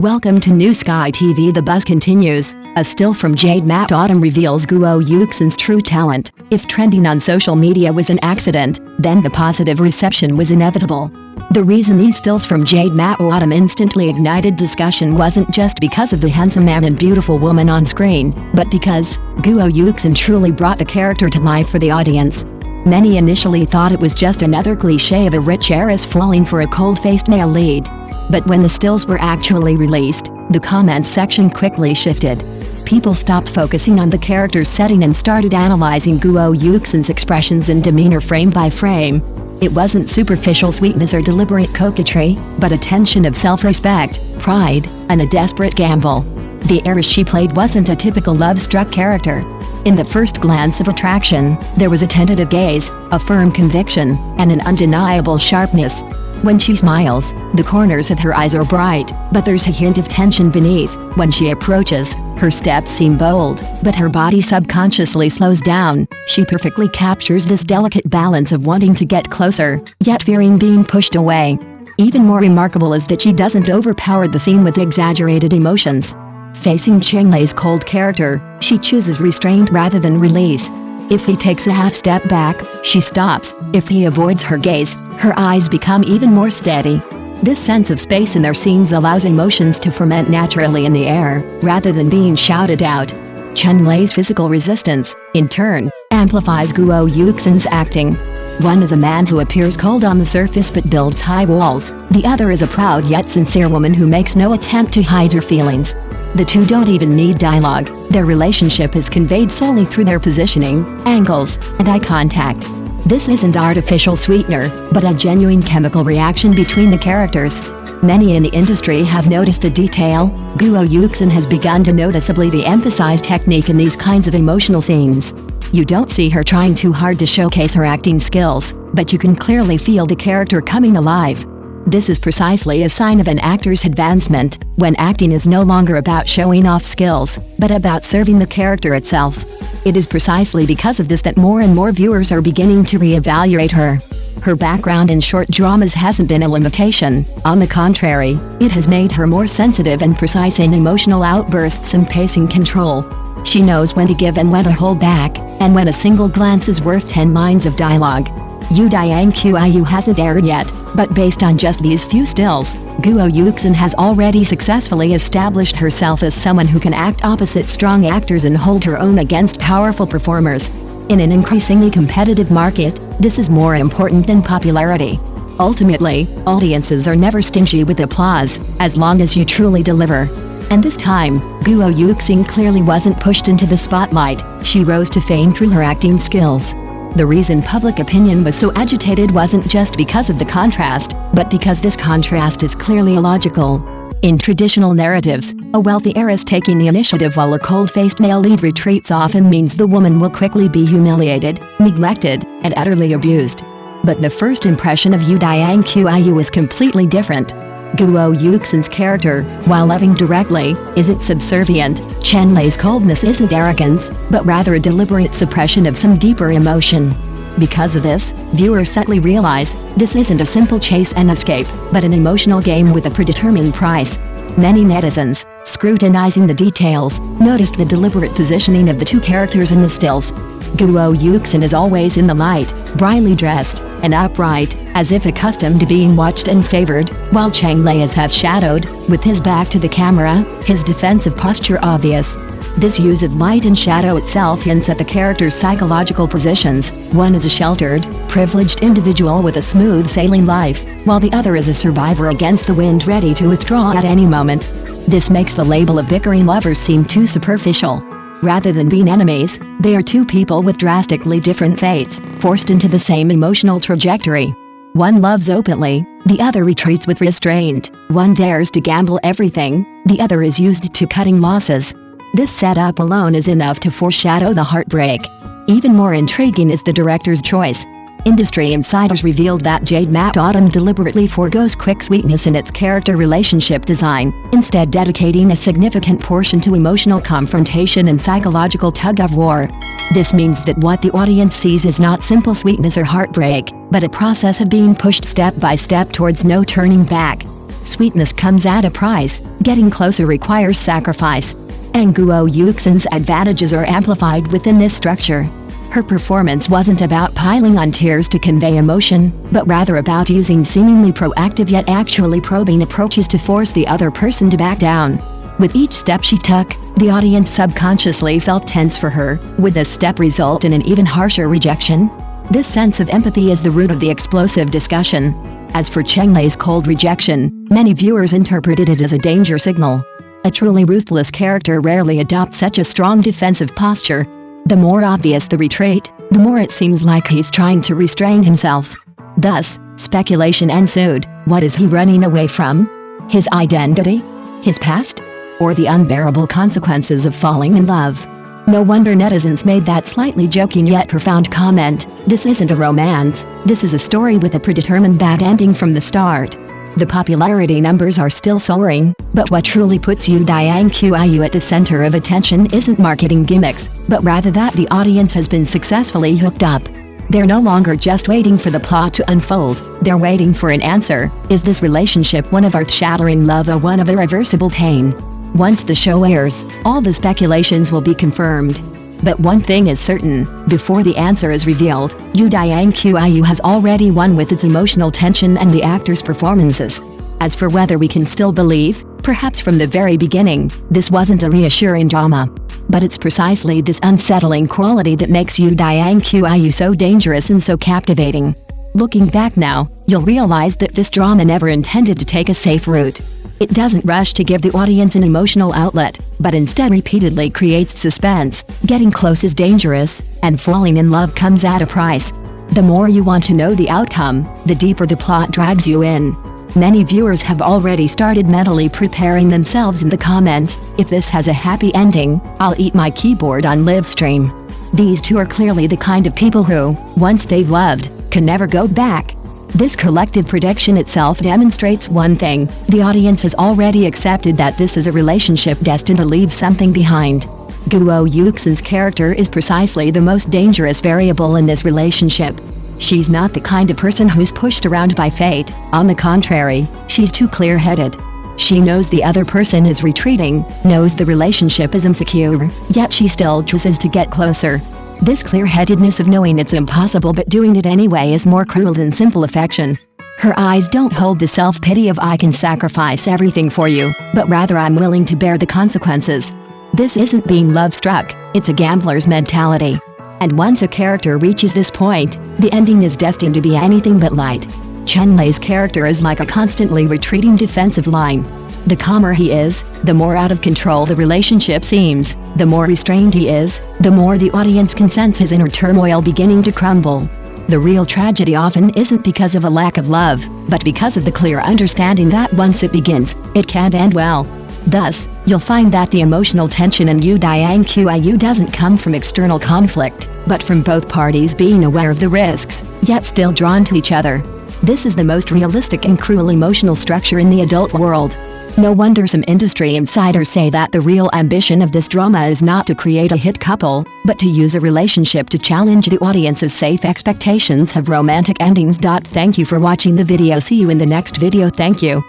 Welcome to New Sky TV. The buzz continues. A still from Jade Matte Autumn reveals Guo Yuxin's true talent. If trending on social media was an accident, then the positive reception was inevitable. The reason these stills from Jade Matte Autumn instantly ignited discussion wasn't just because of the handsome man and beautiful woman on screen, but because Guo Yuxin truly brought the character to life for the audience. Many initially thought it was just another cliché of a rich heiress falling for a cold-faced male lead. But when the stills were actually released, the comments section quickly shifted. People stopped focusing on the character's setting and started analyzing Guo Yuxin's expressions and demeanor frame by frame. It wasn't superficial sweetness or deliberate coquetry, but a tension of self-respect, pride, and a desperate gamble. The heiress she played wasn't a typical love-struck character. In the first glance of attraction, there was a tentative gaze, a firm conviction, and an undeniable sharpness. When she smiles, the corners of her eyes are bright, but there's a hint of tension beneath. When she approaches, her steps seem bold, but her body subconsciously slows down. She perfectly captures this delicate balance of wanting to get closer, yet fearing being pushed away. Even more remarkable is that she doesn't overpower the scene with exaggerated emotions. Facing Cheng's cold character, she chooses restraint rather than release. If he takes a half step back, she stops. If he avoids her gaze, her eyes become even more steady. This sense of space in their scenes allows emotions to ferment naturally in the air, rather than being shouted out. Cheng's physical resistance, in turn, amplifies Guo Yuxin's acting. One is a man who appears cold on the surface but builds high walls. The other is a proud yet sincere woman who makes no attempt to hide her feelings. The two don't even need dialogue. Their relationship is conveyed solely through their positioning, angles, and eye contact. This isn't artificial sweetener, but a genuine chemical reaction between the characters. Many in the industry have noticed a detail. Guo Yuxin has begun to noticeably de-emphasize technique in these kinds of emotional scenes. You don't see her trying too hard to showcase her acting skills, but you can clearly feel the character coming alive. This is precisely a sign of an actor's advancement, when acting is no longer about showing off skills, but about serving the character itself. It is precisely because of this that more and more viewers are beginning to re-evaluate her. Her background in short dramas hasn't been a limitation. On the contrary, it has made her more sensitive and precise in emotional outbursts and pacing control. She knows when to give and when to hold back, and when a single glance is worth 10 lines of dialogue. Dian Qiu hasn't aired yet, but based on just these few stills, Guo Yuxin has already successfully established herself as someone who can act opposite strong actors and hold her own against powerful performers. In an increasingly competitive market, this is more important than popularity. Ultimately, audiences are never stingy with applause, as long as you truly deliver. And this time, Guo Yuxin clearly wasn't pushed into the spotlight. She rose to fame through her acting skills. The reason public opinion was so agitated wasn't just because of the contrast, but because this contrast is clearly illogical. In traditional narratives, a wealthy heiress taking the initiative while a cold-faced male lead retreats often means the woman will quickly be humiliated, neglected, and utterly abused. But the first impression of Dian Qiu is completely different. Guo Yuxin's character, while loving directly, isn't subservient. Cheng's coldness isn't arrogance, but rather a deliberate suppression of some deeper emotion. Because of this, viewers subtly realize, this isn't a simple chase and escape, but an emotional game with a predetermined price. Many netizens, scrutinizing the details, noticed the deliberate positioning of the two characters in the stills. Guo Yuxin is always in the light, brightly dressed, and upright, as if accustomed to being watched and favored, while Cheng is half-shadowed, with his back to the camera, his defensive posture obvious. This use of light and shadow itself hints at the character's psychological positions. One is a sheltered, privileged individual with a smooth sailing life, while the other is a survivor against the wind ready to withdraw at any moment. This makes the label of bickering lovers seem too superficial. Rather than being enemies, they are two people with drastically different fates, forced into the same emotional trajectory. One loves openly, the other retreats with restraint. One dares to gamble everything, the other is used to cutting losses. This setup alone is enough to foreshadow the heartbreak. Even more intriguing is the director's choice. Industry insiders revealed that Jade Matte Autumn deliberately forgoes quick sweetness in its character relationship design, instead dedicating a significant portion to emotional confrontation and psychological tug-of-war. This means that what the audience sees is not simple sweetness or heartbreak, but a process of being pushed step by step towards no turning back. Sweetness comes at a price. Getting closer requires sacrifice. And Guo Yuxin's advantages are amplified within this structure. Her performance wasn't about piling on tears to convey emotion, but rather about using seemingly proactive yet actually probing approaches to force the other person to back down. With each step she took, the audience subconsciously felt tense for her. Would this step result in an even harsher rejection? This sense of empathy is the root of the explosive discussion. As for Cheng Lei's cold rejection, many viewers interpreted it as a danger signal. A truly ruthless character rarely adopts such a strong defensive posture. The more obvious the retreat, the more it seems like he's trying to restrain himself. Thus, speculation ensued. What is he running away from? His identity? His past? Or the unbearable consequences of falling in love? No wonder netizens made that slightly joking yet profound comment. This isn't a romance, this is a story with a predetermined bad ending from the start. The popularity numbers are still soaring, but what truly puts Dian Qiu at the center of attention isn't marketing gimmicks, but rather that the audience has been successfully hooked up. They're no longer just waiting for the plot to unfold, they're waiting for an answer. Is this relationship one of earth-shattering love or one of irreversible pain? Once the show airs, all the speculations will be confirmed. But one thing is certain, before the answer is revealed, Dian Qiu has already won with its emotional tension and the actors' performances. As for whether we can still believe, perhaps from the very beginning, this wasn't a reassuring drama. But it's precisely this unsettling quality that makes Dian Qiu so dangerous and so captivating. Looking back now, you'll realize that this drama never intended to take a safe route. It doesn't rush to give the audience an emotional outlet, but instead repeatedly creates suspense. Getting close is dangerous, and falling in love comes at a price. The more you want to know the outcome, the deeper the plot drags you in. Many viewers have already started mentally preparing themselves in the comments. If this has a happy ending, I'll eat my keyboard on live stream. These two are clearly the kind of people who, once they've loved, can never go back. This collective prediction itself demonstrates one thing: the audience has already accepted that this is a relationship destined to leave something behind. Guo Yuxin's character is precisely the most dangerous variable in this relationship. She's not the kind of person who's pushed around by fate. On the contrary, she's too clear-headed. She knows the other person is retreating, knows the relationship is insecure, yet she still chooses to get closer. This clear-headedness of knowing it's impossible but doing it anyway is more cruel than simple affection. Her eyes don't hold the self-pity of "I can sacrifice everything for you," but rather "I'm willing to bear the consequences." This isn't being love-struck, it's a gambler's mentality. And once a character reaches this point, the ending is destined to be anything but light. Cheng Lei's character is like a constantly retreating defensive line. The calmer he is, the more out of control the relationship seems. The more restrained he is, the more the audience can sense his inner turmoil beginning to crumble. The real tragedy often isn't because of a lack of love, but because of the clear understanding that once it begins, it can't end well. Thus, you'll find that the emotional tension in Dian Qiu doesn't come from external conflict, but from both parties being aware of the risks, yet still drawn to each other. This is the most realistic and cruel emotional structure in the adult world. No wonder some industry insiders say that the real ambition of this drama is not to create a hit couple, but to use a relationship to challenge the audience's safe expectations of romantic endings. Thank you for watching the video. See you in the next video. Thank you.